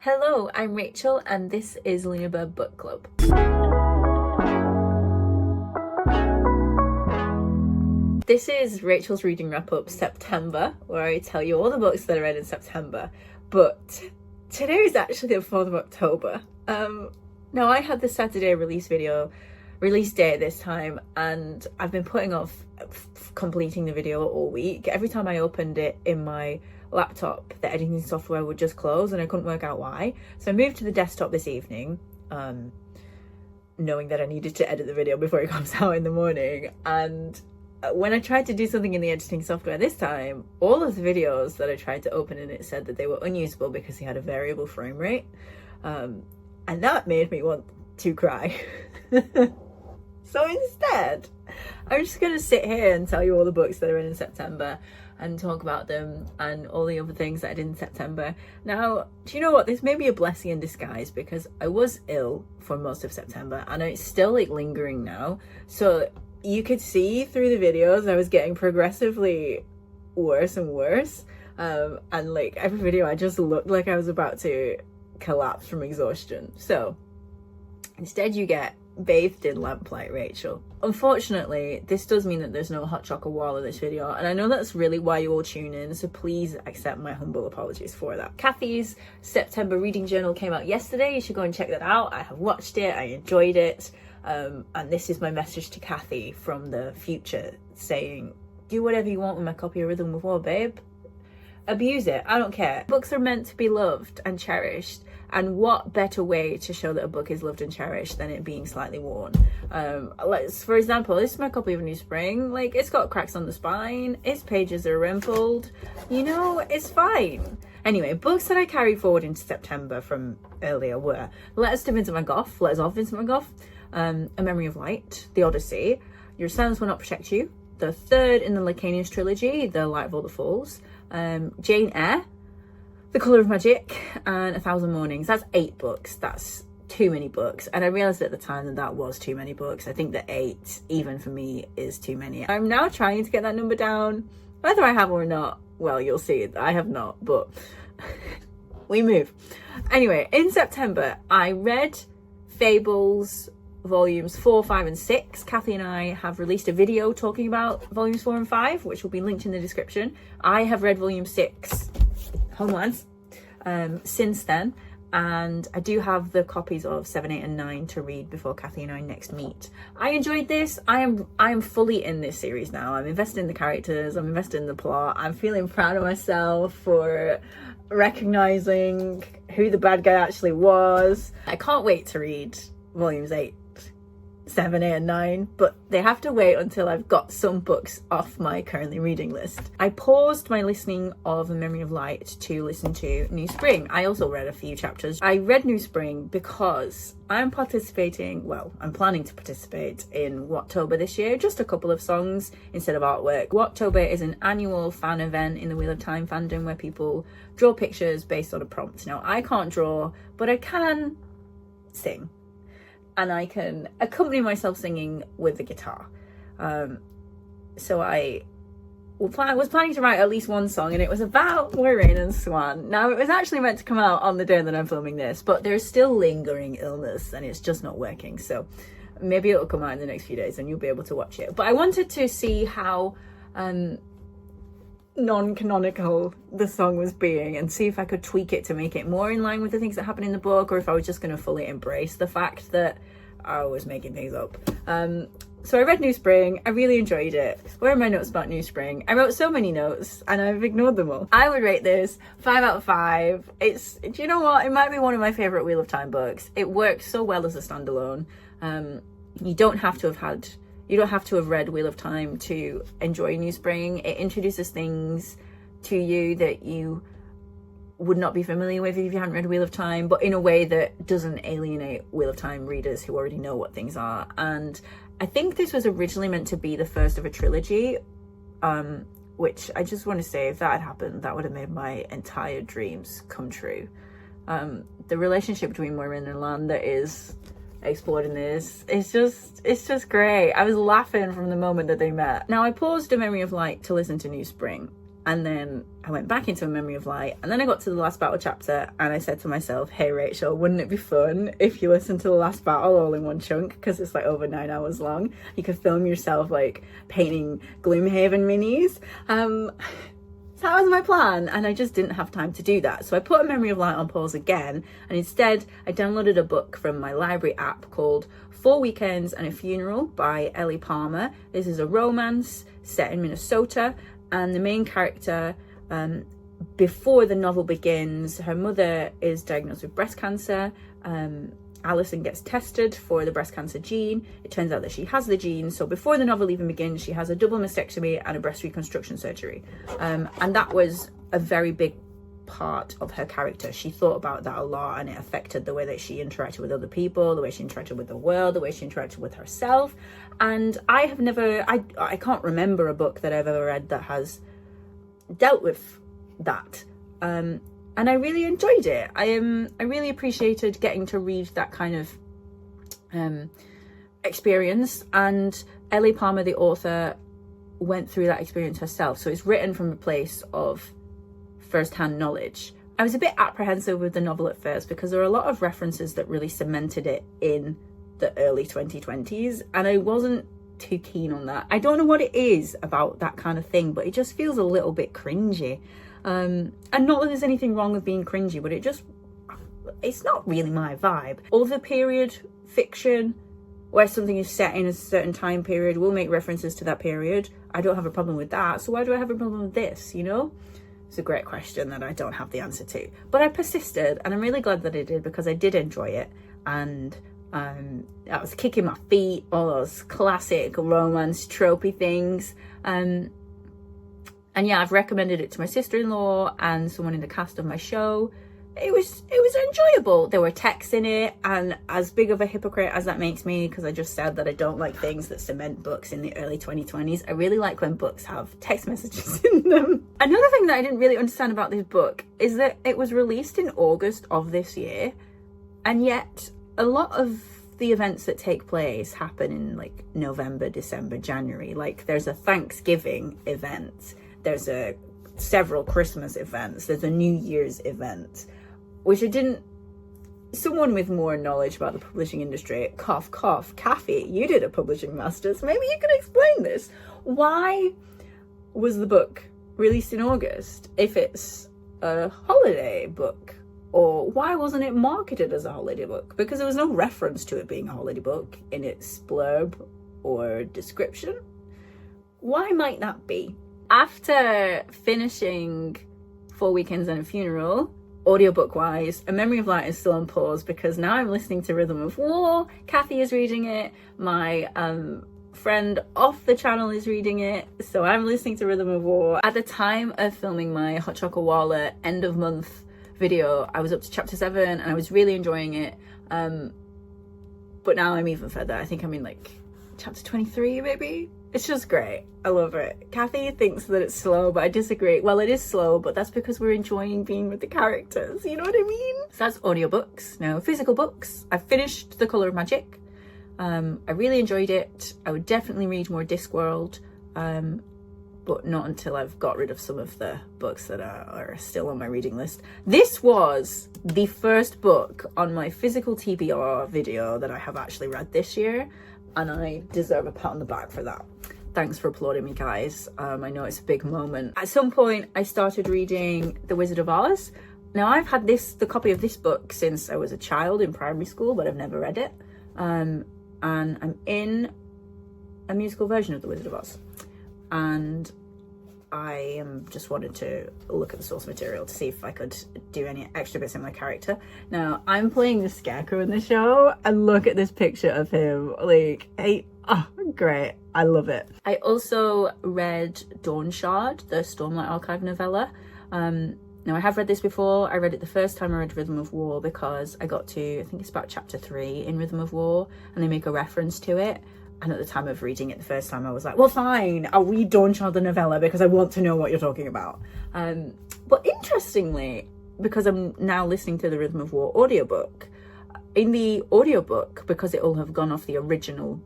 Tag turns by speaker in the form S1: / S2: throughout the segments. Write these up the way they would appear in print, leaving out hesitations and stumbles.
S1: Hello, I'm Rachel and this is Lunar Book Club. This is Rachel's Reading Wrap-Up September, where I tell you all the books that I read in September. But today is actually the 4th of October. Now I had the Saturday release day this time, and I've been putting off completing the video all week. Every time I opened it in my laptop, the editing software would just close and I couldn't work out why. So I moved to the desktop this evening, knowing that I needed to edit the video before it comes out in the morning. And when I tried to do something in the editing software this time, all of the videos that I tried to open in it said that they were unusable because they had a variable frame rate. And that made me want to cry. So instead, I'm just going to sit here and tell you all the books that are in September and talk about them and all the other things that I did in September. Now, do you know what? This may be a blessing in disguise because I was ill for most of September and it's still lingering now. So you could see through the videos I was getting progressively worse and worse. And every video I just looked like I was about to collapse from exhaustion. So instead you get bathed in lamplight, Rachel. Unfortunately, this does mean that there's no hot chocolate wall in this video, and I know that's really why you all tune in, so please accept my humble apologies for that. Kathy's September reading journal came out yesterday. You should go and check that out. I have watched it, I enjoyed it, and this is my message to Kathy from the future, saying, do whatever you want with my copy of Rhythm of War, babe. Abuse it, I don't care. Books are meant to be loved and cherished, and what better way to show that a book is loved and cherished than it being slightly worn? For example, this is my copy of New Spring. It's got cracks on the spine, its pages are rumpled, you know, it's fine. Anyway, books that I carried forward into September from earlier were Letters to Vincent van Gogh, Letters of Vincent van Gogh, A Memory of Light, The Odyssey, Your Silence Will Not Protect You, the third in the Lacanius trilogy, The Light of All the Falls, Jane Eyre, The Colour of Magic, and 1,000 Mornings. That's 8 books. That's too many books. And I realised at the time that that was too many books. I think that 8, even for me, is too many. I'm now trying to get that number down. Whether I have or not, well, you'll see. I have not, but we move. Anyway, in September, I read Fables volumes 4, 5 and 6. Kathy and I have released a video talking about volumes 4 and 5, which will be linked in the description. I have read volume 6, Homelands, since then, and I do have the copies of 7, 8 and 9 to read before Kathy and I next meet. I enjoyed this. I am fully in this series now. I'm invested in the characters, I'm invested in the plot. I'm feeling proud of myself for recognizing who the bad guy actually was. I can't wait to read volumes 8, 7, 8 and 9, but they have to wait until I've got some books off my currently reading list. I paused my listening of A Memory of Light to listen to New Spring. I also read a few chapters. I read New Spring because I'm planning to participate in Whacktober this year, just a couple of songs instead of artwork. Whacktober is an annual fan event in the Wheel of Time fandom where people draw pictures based on a prompt. Now, I can't draw, but I can sing. And I can accompany myself singing with the guitar. So I was planning to write at least one song, and it was about Moiraine and Swan. Now, it was actually meant to come out on the day that I'm filming this, but there's still lingering illness and it's just not working. So maybe it'll come out in the next few days and you'll be able to watch it. But I wanted to see how non-canonical the song was being and see if I could tweak it to make it more in line with the things that happen in the book, or if I was just going to fully embrace the fact that I was making things up. So I read New Spring. I really enjoyed it. Where are my notes about New Spring? I wrote so many notes and I've ignored them all. I would rate this 5 out of 5. Do you know what? It might be one of my favourite Wheel of Time books. It works so well as a standalone. You don't have to have read Wheel of Time to enjoy New Spring. It introduces things to you that you would not be familiar with if you hadn't read Wheel of Time, but in a way that doesn't alienate Wheel of Time readers who already know what things are. And I think this was originally meant to be the first of a trilogy, which I just want to say, if that had happened, that would have made my entire dreams come true. The relationship between Moiraine and Lan that is explored in this, it's just great. I was laughing from the moment that they met. Now, I paused A Memory of Light to listen to New Spring, And then I went back into A Memory of Light, and then I got to the last battle chapter, and I said to myself, hey Rachel, wouldn't it be fun if you listened to the last battle all in one chunk, because it's like over 9 hours long. You could film yourself like painting Gloomhaven minis. So that was my plan, and I just didn't have time to do that. So I put A Memory of Light on pause again, and instead I downloaded a book from my library app called 4 Weekends and a Funeral by Ellie Palmer. This is a romance set in Minnesota, and the main character, before the novel begins, her mother is diagnosed with breast cancer. Alison gets tested for the breast cancer gene. It turns out that she has the gene. So before the novel even begins, she has a double mastectomy and a breast reconstruction surgery. And that was a very big part of her character. She thought about that a lot, and it affected the way that she interacted with other people, the way she interacted with the world, the way she interacted with herself. And I can't remember a book that I've ever read that has dealt with that. And I really enjoyed it. I really appreciated getting to read that kind of experience. And Ellie Palmer, the author, went through that experience herself. So it's written from a place of first-hand knowledge. I was a bit apprehensive with the novel at first because there are a lot of references that really cemented it in the early 2020s, and I wasn't too keen on that. I don't know what it is about that kind of thing, but it just feels a little bit cringy. And not that there's anything wrong with being cringy, but it's not really my vibe. Other period fiction where something is set in a certain time period will make references to that period. I don't have a problem with that. So why do I have a problem with this, you know? It's a great question that I don't have the answer to. But I persisted, and I'm really glad that I did, because I did enjoy it. And I was kicking my feet, all those classic romance tropey things. And yeah, I've recommended it to my sister-in-law and someone in the cast of my show. It was enjoyable. There were texts in it, and as big of a hypocrite as that makes me, because I just said that I don't like things that cement books in the early 2020s, I really like when books have text messages in them. Another thing that I didn't really understand about this book is that it was released in August of this year, and yet a lot of the events that take place happen in like November, December, January. Like there's a Thanksgiving event, there's several Christmas events, there's a New Year's event, which I didn't. Someone with more knowledge about the publishing industry, cough cough, Kathy, you did a publishing masters, maybe you can explain this. Why was the book released in August if it's a holiday book? Or why wasn't it marketed as a holiday book? Because there was no reference to it being a holiday book in its blurb or description. Why might that be? After finishing 4 Weekends and a Funeral, audiobook wise, A Memory of Light is still on pause because now I'm listening to Rhythm of War. Kathy is reading it. My friend off the channel is reading it. So I'm listening to Rhythm of War. At the time of filming my Hot Chocolate Walla end of month video, I was up to chapter 7 and I was really enjoying it. But now I'm even further. I think I'm in like chapter 23 maybe. It's just great. I love it. Kathy thinks that it's slow, but I disagree. Well, it is slow, but that's because we're enjoying being with the characters. You know what I mean? So that's audiobooks. Now, physical books. I finished The Colour of Magic. I really enjoyed it. I would definitely read more Discworld, but not until I've got rid of some of the books that are still on my reading list. This was the first book on my physical TBR video that I have actually read this year, and I deserve a pat on the back for that. Thanks for applauding me, guys. I know it's a big moment. At some point, I started reading The Wizard of Oz. Now, I've had the copy of this book since I was a child in primary school, but I've never read it. And I'm in a musical version of The Wizard of Oz. And I am just wanted to look at the source material to see if I could do any extra bits in my character. Now, I'm playing the Scarecrow in the show, and look at this picture of him. Like, oh, great. I love it. I also read Dawnshard, the Stormlight Archive novella. Now, I have read this before. I read it the first time I read Rhythm of War because I got to, I think it's about chapter 3 in Rhythm of War, and they make a reference to it. And at the time of reading it the first time, I was like, well, fine, I'll read Dawnshard the novella because I want to know what you're talking about. But interestingly, because I'm now listening to the Rhythm of War audiobook, in the audiobook, because it will have gone off the original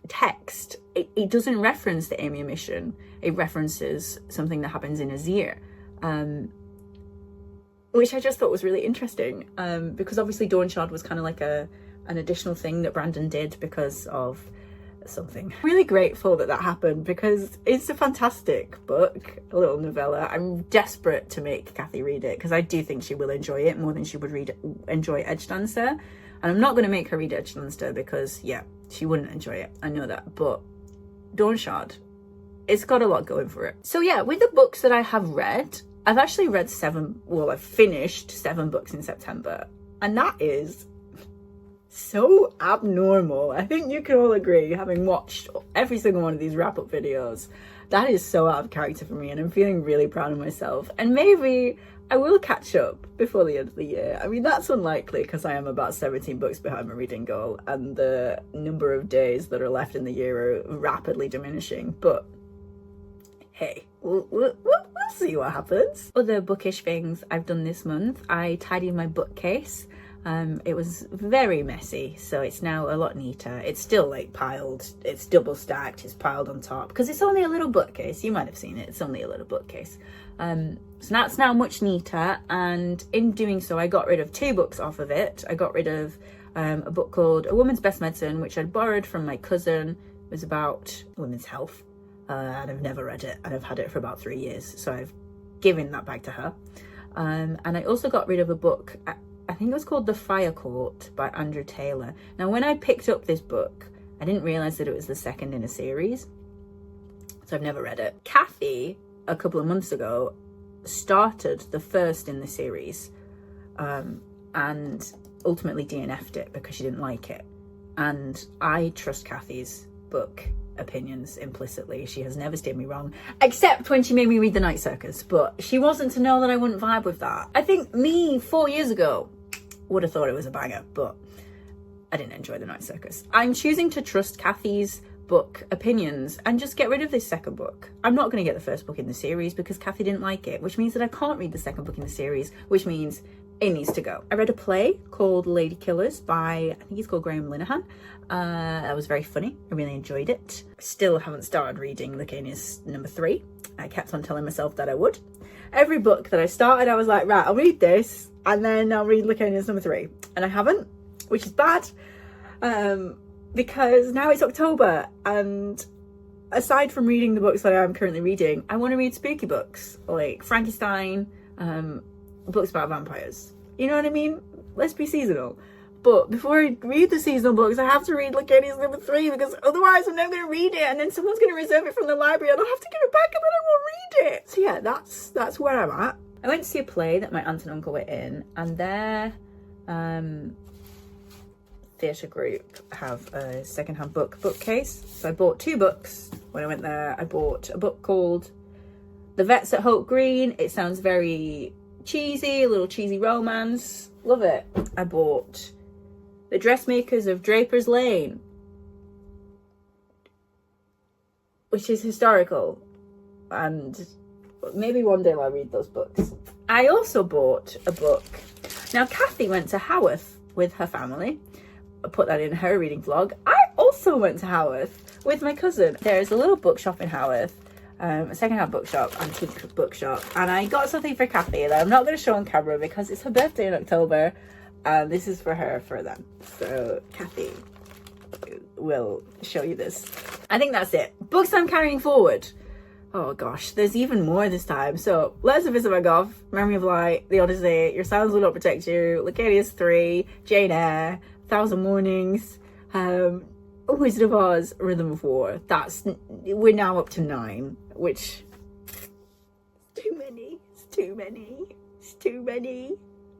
S1: text, it doesn't reference the Amy mission. It references something that happens in Azir, which I just thought was really interesting, because obviously Dawnshard was kind of like an additional thing that Brandon did because of something. I'm really grateful that happened, because it's a fantastic book, a little novella. I'm desperate to make Kathy read it, because I do think she will enjoy it more than she would enjoy Edgedancer. And I'm not going to make her read Edgedancer because, yeah, she wouldn't enjoy it. I know that. But Dawnshard, it's got a lot going for it. So yeah, with the books that I have read, I've actually read I've finished 7 books in September. And that is so abnormal. I think you can all agree, having watched every single one of these wrap-up videos, that is so out of character for me, and I'm feeling really proud of myself. And maybe I will catch up before the end of the year. I mean, that's unlikely, because I am about 17 books behind my reading goal, and the number of days that are left in the year are rapidly diminishing. But hey, we'll see what happens. Other bookish things I've done this month: I tidied my bookcase. It was very messy, so it's now a lot neater. It's still like piled, it's double stacked, it's piled on top, because it's only a little bookcase. You might have seen it, it's only a little bookcase. So that's now much neater, and in doing so I got rid of 2 books off of it. I got rid of a book called A Woman's Best Medicine, which I'd borrowed from my cousin. It was about women's health, and I've never read it, and I've had it for about 3 years, so I've given that back to her. And I also got rid of a book, I think it was called The Fire Court by Andrew Taylor. Now, when I picked up this book, I didn't realise that it was the second in a series, so I've never read it. Kathy, a couple of months ago, started the first in the series, and ultimately DNF'd it because she didn't like it. And I trust Kathy's book opinions implicitly. She has never steered me wrong, except when she made me read The Night Circus, but she wasn't to know that I wouldn't vibe with that. I think me 4 years ago would have thought it was a banger, but I didn't enjoy The Night Circus. I'm choosing to trust Kathy's book opinions and just get rid of this second book. I'm not going to get the first book in the series because Kathy didn't like it, which means that I can't read the second book in the series, which means it needs to go. I read a play called Lady Killers by, I think he's called Graham Linehan. That was very funny. I really enjoyed it. Still haven't started reading Lacanius number 3. I kept on telling myself that I would. Every book that I started, I was like, right, I'll read this, and then I'll read Lacanius number 3. And I haven't, which is bad, because now it's October, and aside from reading the books that I'm currently reading, I want to read spooky books, like Frankenstein, books about vampires. You know what I mean? Let's be seasonal. But before I read the seasonal books, I have to read Lacanius number 3, because otherwise I'm never going to read it, and then someone's going to reserve it from the library and I'll have to give it back, and then I won't read it. So yeah, that's where I'm at. I went to see a play that my aunt and uncle were in, and their theatre group have a secondhand bookcase. So I bought 2 books when I went there. I bought a book called The Vets at Hope Green. It sounds very cheesy, a little cheesy romance. Love it. I bought The Dressmakers of Draper's Lane, which is historical, and maybe one day I'll read those books. I also bought a book. Now, Kathy went to Haworth with her family. I put that in her reading vlog. I also went to Haworth with my cousin. There's a little bookshop in Haworth, a second-hand bookshop, antique bookshop, and I got something for Kathy that I'm not going to show on camera because it's her birthday in October, and this is for her for then. So Kathy will show you this. I think that's it. Books I'm carrying forward. Oh gosh, there's even more this time. So Letters of Vincent Gogh, Memory of Light, The Odyssey, Your Silence Will Not Protect You, Lacanius 3, Jane Eyre, Thousand Mornings, Wizard of Oz, Rhythm of War. We're now up to 9, which it's too many. It's too many.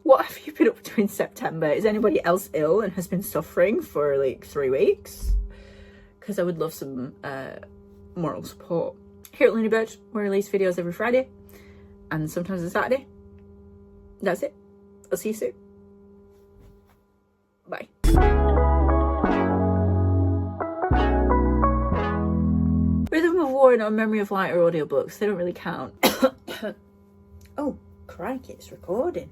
S1: What have you been up to in September? Is anybody else ill and has been suffering for like 3 weeks? Because I would love some moral support. Here at Looney Bird, we release videos every Friday and sometimes on Saturday. That's it. I'll see you soon. Bye. Rhythm of War and A Memory of Light are audiobooks. They don't really count. Oh, crikey, it's recording.